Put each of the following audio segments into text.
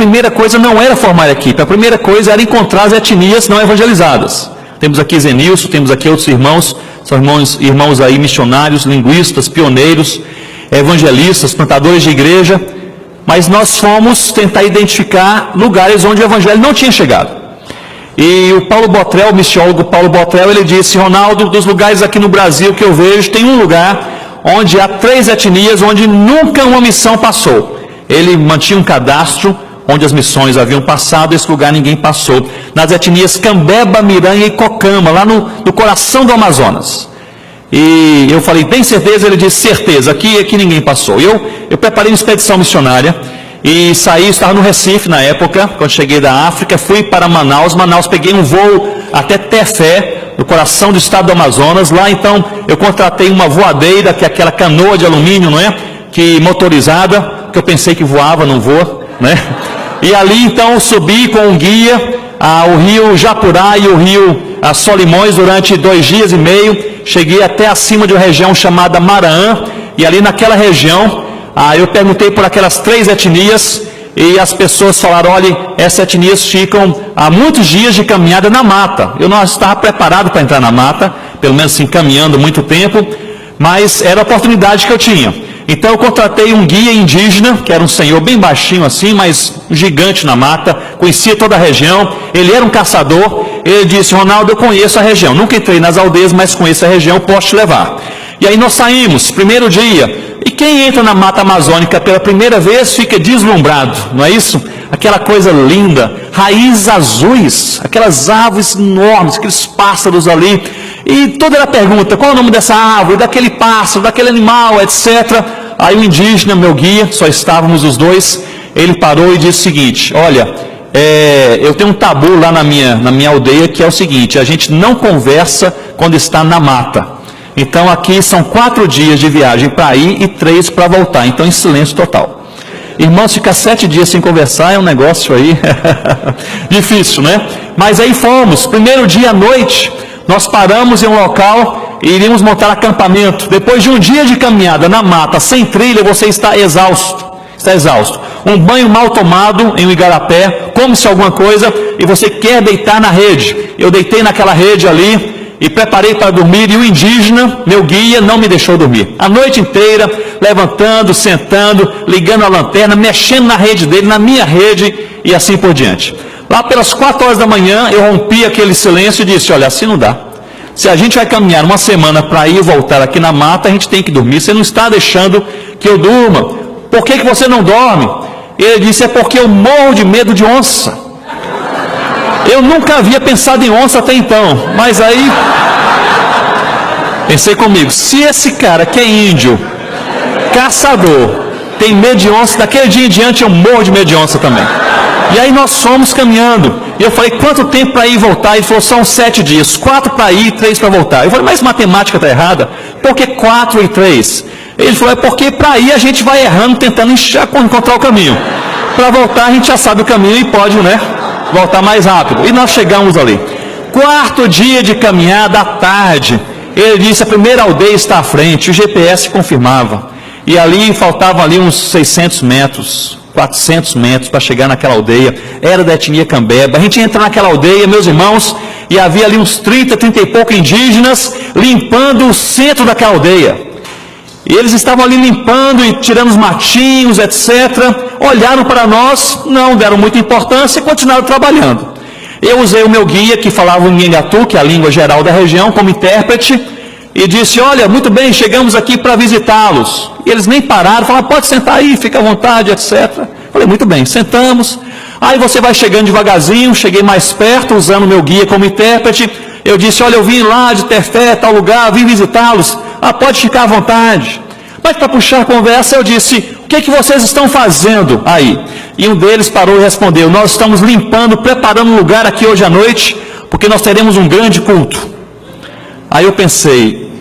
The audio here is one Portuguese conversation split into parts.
primeira coisa não era formar equipe, a primeira coisa era encontrar as etnias não evangelizadas. Temos aqui Zenilson, temos aqui outros irmãos, são irmãos aí missionários, linguistas, pioneiros, evangelistas, plantadores de igreja, mas nós fomos tentar identificar lugares onde o evangelho não tinha chegado. E o Paulo Botrel, o missiólogo Paulo Botrel, ele disse: Ronaldo, dos lugares aqui no Brasil que eu vejo, tem um lugar onde há 3 etnias, onde nunca uma missão passou. Ele mantinha um cadastro onde as missões haviam passado, esse lugar ninguém passou. Nas etnias Cambeba, Miranha e Cocama, lá no coração do Amazonas. E eu falei, tem certeza? Ele disse, certeza, aqui ninguém passou. Eu preparei uma expedição missionária e saí, estava no Recife na época, quando cheguei da África, fui para Manaus, peguei um voo até Tefé, no coração do estado do Amazonas. Lá então eu contratei uma voadeira, que é aquela canoa de alumínio, não é? Que motorizada, que eu pensei que voava, não voa, né? E ali então subi com um guia o rio Japurá e o rio Solimões durante 2 dias e meio. Cheguei até acima de uma região chamada Maraã, e ali naquela região eu perguntei por aquelas 3 etnias, e as pessoas falaram, olha, essas etnias ficam há muitos dias de caminhada na mata. Eu não estava preparado para entrar na mata, pelo menos assim, caminhando muito tempo, mas era a oportunidade que eu tinha. Então eu contratei um guia indígena, que era um senhor bem baixinho assim, mas um gigante na mata, conhecia toda a região, ele era um caçador. Ele disse, Ronaldo, eu conheço a região, nunca entrei nas aldeias, mas conheço a região, posso te levar. E aí nós saímos, primeiro dia, e quem entra na mata amazônica pela primeira vez fica deslumbrado, não é isso? Aquela coisa linda, raízes azuis, aquelas árvores enormes, aqueles pássaros ali, e toda era pergunta, qual é o nome dessa árvore, daquele pássaro, daquele animal, etc. Aí o indígena, meu guia, só estávamos os 2, ele parou e disse o seguinte, olha, eu tenho um tabu lá na minha aldeia, que é o seguinte, a gente não conversa quando está na mata. Então aqui são 4 dias de viagem para ir e 3 para voltar, então em silêncio total. Irmãos, ficar 7 dias sem conversar é um negócio aí difícil, né? Mas aí fomos, primeiro dia à noite, nós paramos em um local e iríamos montar acampamento. Depois de um dia de caminhada na mata, sem trilha, você está exausto. Está exausto. Um banho mal tomado em um igarapé, come-se alguma coisa e você quer deitar na rede. Eu deitei naquela rede ali e preparei para dormir, e o indígena, meu guia, não me deixou dormir. A noite inteira, levantando, sentando, ligando a lanterna, mexendo na rede dele, na minha rede, e assim por diante. Lá pelas 4 horas da manhã, eu rompi aquele silêncio e disse, olha, assim não dá. Se a gente vai caminhar uma semana para ir e voltar aqui na mata, a gente tem que dormir. Você não está deixando que eu durma. Por que você não dorme? Ele disse, é porque eu morro de medo de onça. Eu nunca havia pensado em onça até então, mas aí pensei comigo, se esse cara que é índio, caçador, tem medo de onça, daquele dia em diante eu morro de medo de onça também. E aí nós fomos caminhando, e eu falei, quanto tempo para ir e voltar? Ele falou, são 7 dias, 4 para ir e 3 para voltar. Eu falei, mas matemática está errada, por que 4 e 3? Ele falou, é porque para ir a gente vai errando, tentando encontrar o caminho. Para voltar a gente já sabe o caminho e pode, né, voltar mais rápido. E nós chegamos ali. 4º dia de caminhada à tarde. Ele disse, a primeira aldeia está à frente, o GPS confirmava. E ali faltavam ali uns 600 metros, 400 metros para chegar naquela aldeia. Era da etnia Cambeba. A gente entra naquela aldeia, meus irmãos, e havia ali uns 30 e pouco indígenas limpando o centro daquela aldeia. E eles estavam ali limpando e tirando os matinhos, etc. Olharam para nós, não deram muita importância e continuaram trabalhando. Eu usei o meu guia, que falava o Nhengatu, que é a língua geral da região, como intérprete, e disse, olha, muito bem, chegamos aqui para visitá-los. E eles nem pararam, falaram, pode sentar aí, fica à vontade, etc. Falei, muito bem, sentamos. Aí você vai chegando devagarzinho, cheguei mais perto, usando o meu guia como intérprete. Eu disse, olha, eu vim lá de Tefé, tal lugar, vim visitá-los. Pode ficar à vontade. Mas para puxar a conversa, eu disse, o que vocês estão fazendo aí? E um deles parou e respondeu, nós estamos limpando, preparando um lugar aqui hoje à noite, porque nós teremos um grande culto. Aí eu pensei,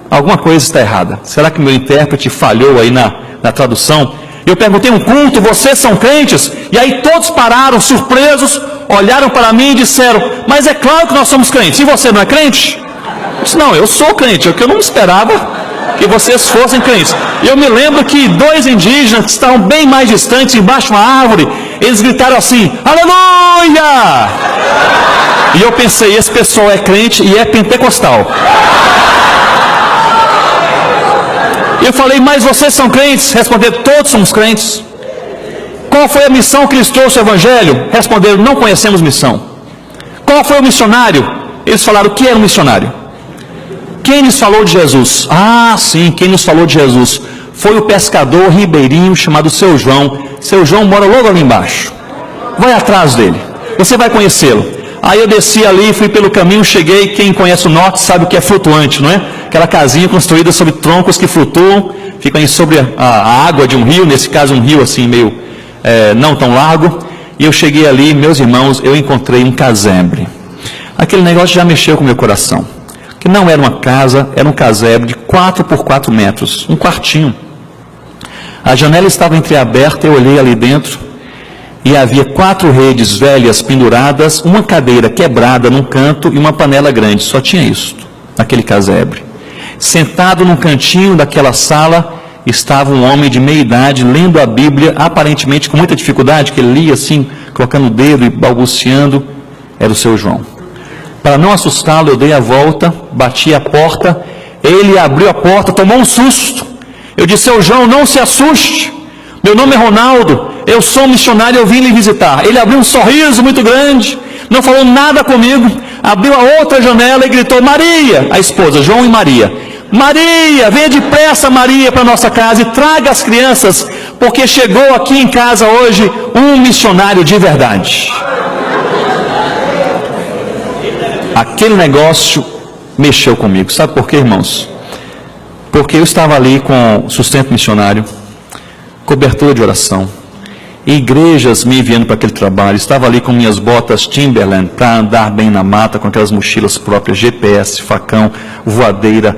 alguma coisa está errada. Será que meu intérprete falhou aí na tradução? Eu perguntei, um culto, vocês são crentes? E aí todos pararam, surpresos, olharam para mim e disseram, mas é claro que nós somos crentes. E você não é crente? Eu disse, não, eu sou crente, o que eu não esperava que vocês fossem crentes. Eu me lembro que 2 indígenas que estavam bem mais distantes, embaixo de uma árvore, eles gritaram assim, aleluia! E eu pensei, esse pessoal é crente e é pentecostal. Eu falei, mas vocês são crentes? Responderam, todos somos crentes. Qual foi a missão que lhes trouxe o evangelho? Responderam, não conhecemos missão. Qual foi o missionário? Eles falaram, o que era um missionário? Quem lhes falou de Jesus? Ah, sim, quem nos falou de Jesus foi o pescador ribeirinho chamado Seu João. Seu João mora logo ali embaixo. Vai atrás dele, você vai conhecê-lo. Aí eu desci ali, fui pelo caminho, cheguei. Quem conhece o norte sabe o que é flutuante, não é? Aquela casinha construída sobre troncos que flutuam, ficam aí sobre a água de um rio, nesse caso um rio assim meio não tão largo. E eu cheguei ali, meus irmãos, eu encontrei um casebre. Aquele negócio já mexeu com o meu coração. Que não era uma casa, era um casebre de 4 por 4 metros, um quartinho. A janela estava entreaberta, eu olhei ali dentro e havia 4 redes velhas penduradas, uma cadeira quebrada num canto e uma panela grande. Só tinha isso, naquele casebre. Sentado num cantinho daquela sala estava um homem de meia idade lendo a Bíblia, aparentemente com muita dificuldade, que ele lia assim, colocando o dedo e balbuciando. Era o Seu João. Para não assustá-lo, eu dei a volta, bati a porta, ele abriu a porta, tomou um susto. Eu disse, Seu João, não se assuste, meu nome é Ronaldo, eu sou um missionário, eu vim lhe visitar. Ele abriu um sorriso muito grande, não falou nada comigo, abriu a outra janela e gritou, Maria, a esposa, João e Maria. Maria, venha depressa, Maria, para nossa casa e traga as crianças, porque chegou aqui em casa hoje um missionário de verdade. Aquele negócio mexeu comigo. Sabe por quê, irmãos? Porque eu estava ali com sustento missionário, cobertura de oração, e igrejas me enviando para aquele trabalho. Estava ali com minhas botas Timberland para andar bem na mata, com aquelas mochilas próprias, GPS, facão, voadeira,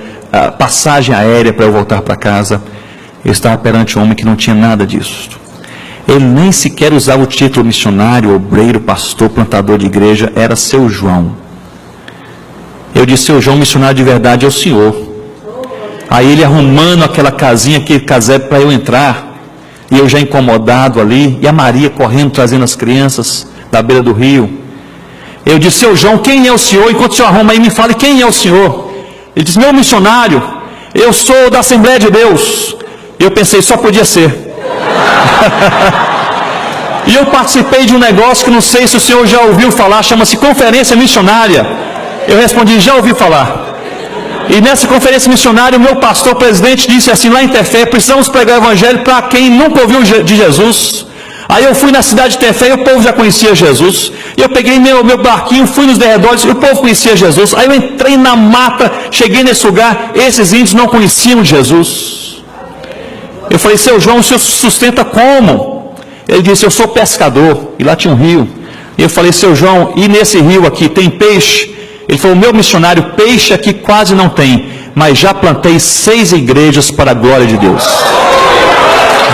passagem aérea para eu voltar para casa. Eu estava perante um homem que não tinha nada disso. Ele nem sequer usava o título missionário, obreiro, pastor, plantador de igreja, era Seu João. Eu disse, Seu João, missionário de verdade é o senhor. Aí ele arrumando aquela casinha, aquele casebre para eu entrar, e eu já incomodado ali, e a Maria correndo, trazendo as crianças da beira do rio. Eu disse, Seu João, quem é o senhor? Enquanto o senhor arruma aí, me fale quem é o senhor. Ele disse, meu missionário, eu sou da Assembleia de Deus. E eu pensei, só podia ser. E eu participei de um negócio que não sei se o senhor já ouviu falar, chama-se Conferência Missionária. Eu respondi, já ouvi falar. E nessa conferência missionária, o meu pastor presidente disse assim, lá em Tefé, precisamos pregar o evangelho para quem nunca ouviu de Jesus. Aí eu fui na cidade de Tefé e o povo já conhecia Jesus. E eu peguei meu barquinho, fui nos derredores e o povo conhecia Jesus. Aí eu entrei na mata, cheguei nesse lugar, esses índios não conheciam Jesus. Eu falei, Seu João, o senhor se sustenta como? Ele disse, eu sou pescador. E lá tinha um rio. E eu falei, Seu João, e nesse rio aqui tem peixe? Ele falou, meu missionário, peixe aqui quase não tem, mas já plantei 6 igrejas para a glória de Deus.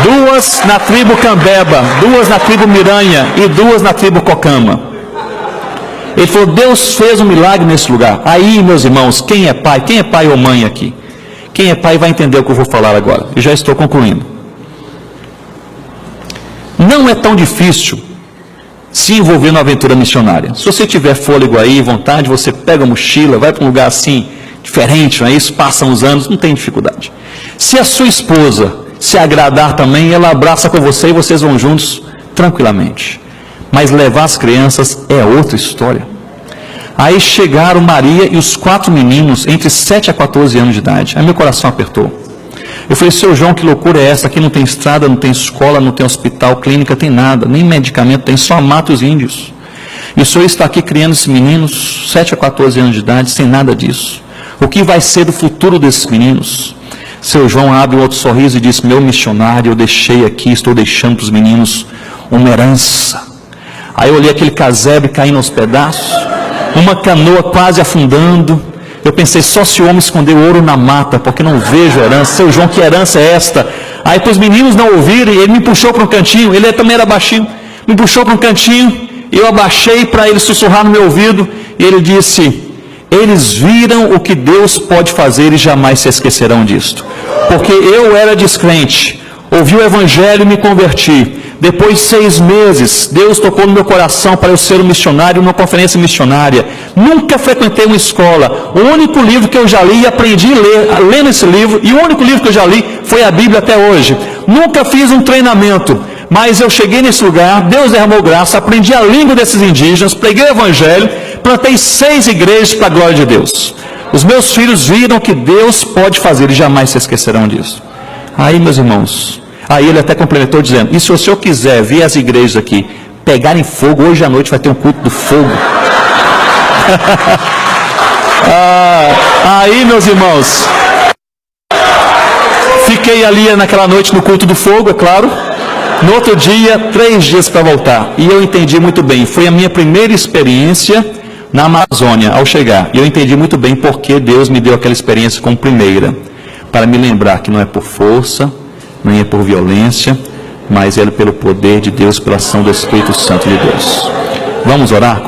2 na tribo Cambeba, 2 na tribo Miranha e 2 na tribo Cocama. Ele falou, Deus fez um milagre nesse lugar. Aí, meus irmãos, quem é pai ou mãe aqui? Quem é pai vai entender o que eu vou falar agora. Eu já estou concluindo. Não é tão difícil se envolver na aventura missionária. Se você tiver fôlego aí, vontade, você pega a mochila, vai para um lugar assim, diferente, não é isso? Passa uns anos, não tem dificuldade. Se a sua esposa se agradar também, ela abraça com você e vocês vão juntos tranquilamente. Mas levar as crianças é outra história. Aí chegaram Maria e os 4 meninos, entre 7 a 14 anos de idade. Aí meu coração apertou. Eu falei, Seu João, que loucura é essa? Aqui não tem estrada, não tem escola, não tem hospital, clínica, tem nada, nem medicamento tem, só mata os índios. E o senhor está aqui criando esses meninos, 7 a 14 anos de idade, sem nada disso. O que vai ser do futuro desses meninos? Seu João abre um outro sorriso e diz, meu missionário, eu deixei aqui, estou deixando para os meninos uma herança. Aí eu olhei aquele casebre caindo aos pedaços, uma canoa quase afundando. Eu pensei, só se o homem escondeu ouro na mata, porque não vejo herança. Seu João, que herança é esta? Aí para os meninos não ouvirem, ele me puxou para um cantinho, ele também era baixinho, me puxou para um cantinho, e eu abaixei para ele sussurrar no meu ouvido, e ele disse, eles viram o que Deus pode fazer e jamais se esquecerão disto. Porque eu era descrente, ouvi o evangelho e me converti, Depois de 6 meses, Deus tocou no meu coração para eu ser um missionário numa conferência missionária. Nunca frequentei uma escola. O único livro que eu já li e aprendi a ler, lendo esse livro, e o único livro que eu já li foi a Bíblia até hoje. Nunca fiz um treinamento, mas eu cheguei nesse lugar, Deus derramou graça, aprendi a língua desses indígenas, preguei o evangelho, plantei 6 igrejas para a glória de Deus. Os meus filhos viram que Deus pode fazer e jamais se esquecerão disso. Aí, meus irmãos, aí ele até complementou dizendo, e se o senhor quiser ver as igrejas aqui pegarem fogo, hoje à noite vai ter um culto do fogo. Aí, meus irmãos, fiquei ali naquela noite no culto do fogo, é claro. No outro dia, 3 dias para voltar. E eu entendi muito bem, foi a minha primeira experiência na Amazônia ao chegar. E eu entendi muito bem porque Deus me deu aquela experiência como primeira. Para me lembrar que não é por força, nem é por violência, mas é pelo poder de Deus, pela ação do Espírito Santo de Deus. Vamos orar?